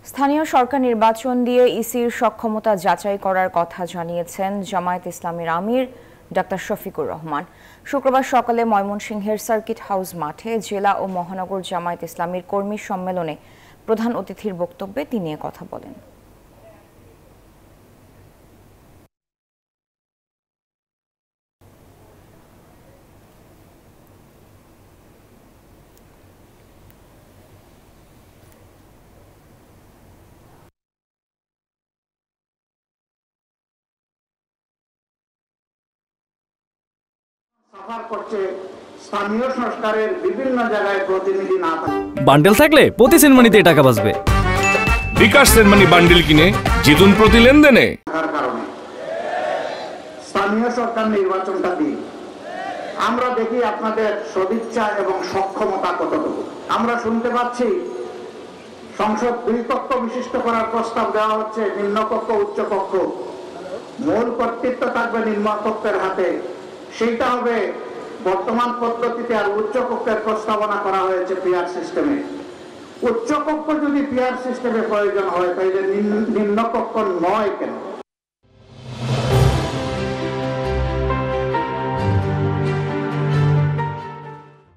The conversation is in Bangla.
স্থানীয় সরকার নির্বাচন দিয়ে ইসির সক্ষমতা যাচাই করার কথা জানিয়েছেন জামায়াত ইসলামীর আমির ডাক্তার শফিকুর রহমান। শুক্রবার সকালে ময়মনসিংহের সার্কিট হাউস মাঠে জেলা ও মহানগর জামায়াত ইসলামীর কর্মী সম্মেলনে প্রধান অতিথির বক্তব্যে তিনি এ কথা বলেন। স্থানীয় সংস্কারের বিভিন্ন জায়গায় প্রতিনিধি না থাকে। বান্ডেল থাকলে প্রতি সেনমানিতে টাকা বাঁচবে। বিকাশ সেনমানি বান্ডেল কিনে জিতুন প্রতি লেনদেনে। কারণে স্থানীয় সরকার নির্বাচনটা দিন আমরা দেখি আপনাদের সদিচ্ছা এবং সক্ষমতা কতটুকু। আমরা শুনতে পাচ্ছি সংসদ 2 কক্ষ বিশিষ্ট করার প্রস্তাব দেওয়া হচ্ছে, নিম্নকক্ষ উচ্চকক্ষ। মূল কর্তৃত্ব থাকবে নিম্নকক্ষের হাতে, সেইটা হবে বর্তমান পদ্ধতিতে। আর উচ্চকক্ষের প্রস্তাবনা করা হয়েছে পিআর সিস্টেমে। উচ্চকক্ষ যদি পিআর সিস্টেমে প্রয়োজন হয় তাহলে নিম্নকক্ষ নয় কেন?